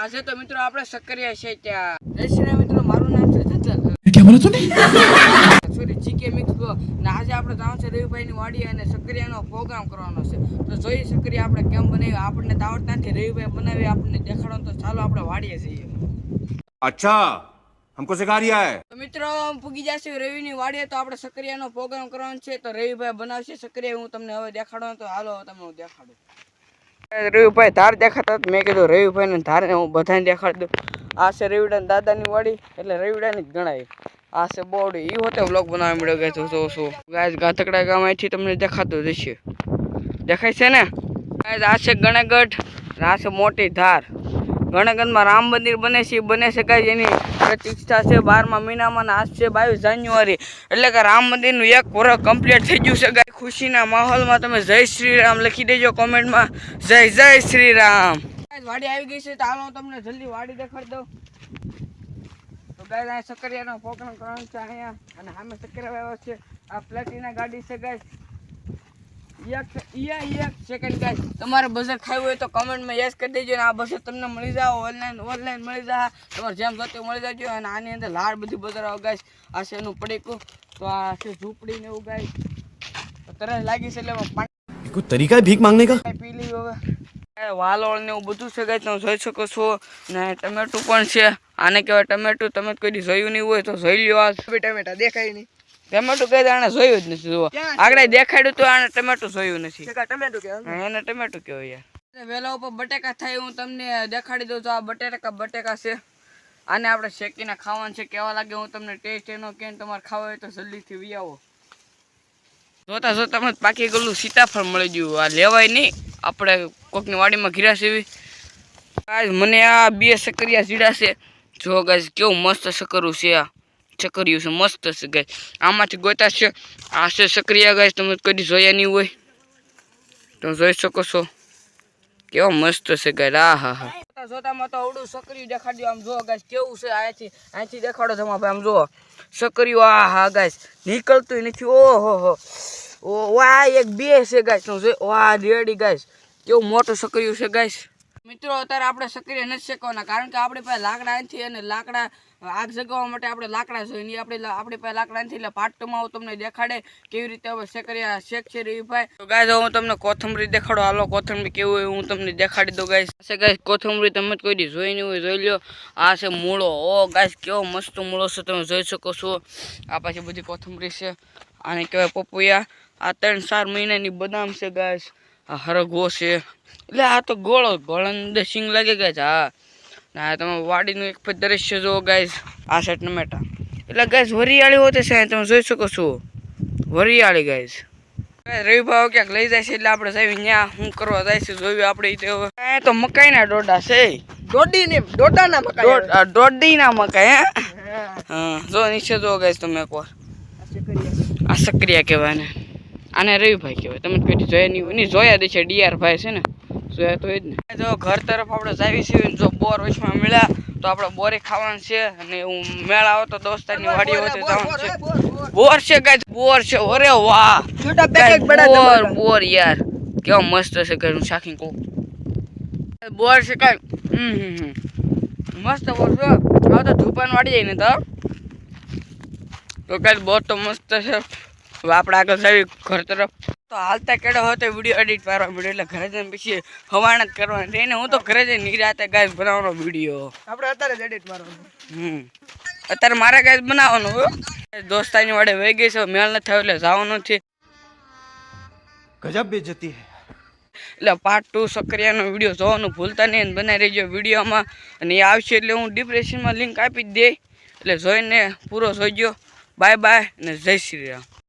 આજે તો મિત્રો આપણે સક્રિય છે ત્યાં જય શ્રી મિત્રો મારું નામ છે જજ્જલ क्या बोला तूने સોરી જીકે મિક્સ ને આજે આપણે જવાનું છે રવિભાઈની વાડી અને સક્રિયાનો પ્રોગ્રામ કરવાનો છે તો જોઈએ સક્રિયા આપણે કેમ બનાવી આપણને તો આવડતા નથી રવિભાઈ બનાવી આપણને દેખાડો તો ચાલો આપણે વાડીએ જઈએ अच्छा हमको सिखा रिया है તો મિત્રો પૂગી જશે રવિની વાડીએ તો આપણે સક્રિયાનો પ્રોગ્રામ કરવાનો છે તો રવિભાઈ બનાવશે સક્રિયા હું તમને હવે દેખાડો તો હાલો તમને હું દેખાડું રવિભાઈ ધાર દેખાતા મેં કીધું રવિભાઈ ને ધાર હું બધાને દેખાડી દઉં આ છે રવિડા દાદાની વાડી એટલે રવિડાની જ ગણાય આ છે બોડી એ હોતે વ્લોગ બનાવવા મળ્યો ગયો તો શું ગાય ગાતકડા ગામ અહીંથી તમને દેખાતું જશે દેખાય છે ને ગાય આ છે ગણેગઢ આ છે મોટી ધાર ગણેગઢમાં રામ મંદિર બને છે ગાય એની પ્રતિષ્ઠા છે 12મા મહિનામાં આજ છે 22 જાન્યુઆરી એટલે કે રામ મંદિરનું 1 વર્ષ કમ્પ્લીટ થઈ ગયું છે ગાય ખુશીના માહોલમાં તમે જય શ્રી રામ લખી દેજો કોમેન્ટમાં જય શ્રી રામ વાડી આવી ગઈ છે તો હાલો તમને જલ્દી વાડી દેખાડી દઉં તો ગાય આ સક્રિયાનો પ્રોગ્રામ કરવાનો છે અહીંયા અને સામે સક્રિયા આવ્યો છે આ પ્લેટિના ગાડી છે ગાય એક સેકન્ડ ગાય તમારે બજેટ ખાવું હોય તો કમેન્ટમાં યસ કરી દેજો અને આ બજેટ તમને મળી જાવ ઓનલાઈન મળી જાય તમારે જેમ જોતું મળી જજો અને આની અંદર લાડ બધી બજાર આવો ગાય આ છે એનું પડીકું તો આ છે ઝૂંપડી ને એવું ગાય તરસ લાગી છે એટલે कोई तरीका है भीख मांगने का પી લી હવે વાલોળ ને એવું બધું છે ગાય તમે જોઈ શકો છો ને ટમેટું પણ છે આને કહેવાય ટમેટું તમે કોઈ દી જોયું નહીં હોય તો જોઈ લ્યો આ ટમેટા દેખાય નહીં ટમેટું કઈ આને જોયું જ નથી જુઓ આગળ દેખાડ્યું તો આને ટમેટું જોયું નથી ટમેટું કહેવાય એને ટમેટું કહેવાય યાર વેલા ઉપર બટેકા થાય હું તમને દેખાડી દઉં તો આ બટેકા છે આને આપણે શેકીને ખાવાનું છે કેવા લાગે હું તમને ટેસ્ટ એનો કે તમારે ખાવા હોય તો જલ્દીથી વી આવો જોતા જોતા મને પાકી ગયેલું સીતાફળ મળી ગયું આ લેવાય નહીં આપણે કોકની વાડીમાં ઘીરા સેવી મને આ 2 સક્રિયા ઝીડા છે જો ગાય કેવું મસ્ત સકરું છે આ ચકરિયું છે મસ્ત છે ગાય આમાંથી ગોતા છે આ છે સક્રિયા ગાય તમે કદી જોયા નહીં હોય તમે જોઈ શકો છો કેવો મસ્ત છે ગાય હા જોતામાં તો અવડું સક્રિયું દેખાડ્યું આમ જો ગાય કેવું છે અહીંથી દેખાડો તમે આમ જો સક્રિયું હા ગાય નીકળતું નથી ઓહો ઓ વાહ 1-2 છે ગાય તમે જોઈ વાહ રેડી ગાય કેવું મોટું સક્રિયું છે ગાય મિત્રો અત્યારે આપણે સક્રિય નથી શેકવાના કારણ કે આપણી પાસે લાકડા નથી અને લાકડા આગ જગાવવા માટે આપણે લાકડા જોઈએ આપણી પાસે લાકડા નથી એટલે પાર્ટ 2 માં હું તમને દેખાડે કેવી રીતે હવે સક્રિયા શેક છે રવિભાઈ તો ગાય હું તમને કોથમરી દેખાડો હાલો કોથમરી કેવું હોય હું તમને દેખાડી દઉં ગાય છે ગાય કોથમરી તમે કોઈ દી જોઈ નહીં હોય જોઈ લો આ છે મૂળો ઓ ગાય કેવો મસ્ત મૂળો છે તમે જોઈ શકો છો આ પાછી બધી કોથમરી છે આને કહેવાય પપૈયા આ 3-4 મહિનાની બદામ છે ગાય આ હરગવો છે એટલે આ તો ગોળો સિંગ લાગે ગાય હા ના તમે વાડીનું એક દ્રશ્ય જો ગાય આ છે ટમેટા એટલે ગાય વરિયાળી હોતે છે તમે જોઈ શકો છો વરિયાળી ગાય રવિભાઈ ક્યાંક લઈ જાય છે એટલે આપણે જઈએ ત્યાં શું કરવા જાય છે જોયું આપણે અહીંયા તો મકાઈના ડોડા છે દોડીના મકાઈ હા જો નીચે જો ગાય તમે એકવાર આ સક્રિયા કહેવાય ને આને રવિભાઈ કહેવાય તમે કોઈ જોયા નહીં જોયા દે છે ડીઆર ભાઈ છે ને જોયા તો જ ને જો ઘર તરફ આપણે જાવી છીએ જો બોર વચમાં મળ્યા તો આપણે બોરે ખાવાનું છે અને હું મેળા આવો તો દોસ્તારની વાડી હોતે જવાનું છે બોર છે ગાય બોર છે અરે વાહ બોર યાર કેવો મસ્ત છે ગાય હું શાખી કહું બોર છે કાંઈ મસ્ત બોર છો આવો તો ધૂપાન વાડી જાય ને તો કાંઈ બોર તો મસ્ત છે હવે આપણે આગળ જાવી ઘર તરફ તો હાલતા કેડો હોય તો વિડીયો એડિટ મારવા વિડીયો એટલે ઘરે જઈને પછી હવાણ જ કરવાનું એને હું તો ઘરે જઈને નિરાતે ગાય બનાવવાનો વિડીયો આપણે અત્યારે જ એડિટ મારવાનું અત્યારે મારે ગાય બનાવવાનું દોસ્તાની વાડે વહી ગઈ છે મેળ ન થયો એટલે જવાનું નથી गजब बेइज्जती है એટલે પાર્ટ 2 સક્રિયાનો વિડીયો જોવાનું ભૂલતા નહીં બનાવી રહેજો વિડીયોમાં અને એ આવશે એટલે હું ડિસ્ક્રિપ્શનમાં લિંક આપી જ દે એટલે જોઈને પૂરો જોઈજો બાય અને જય શ્રી રામ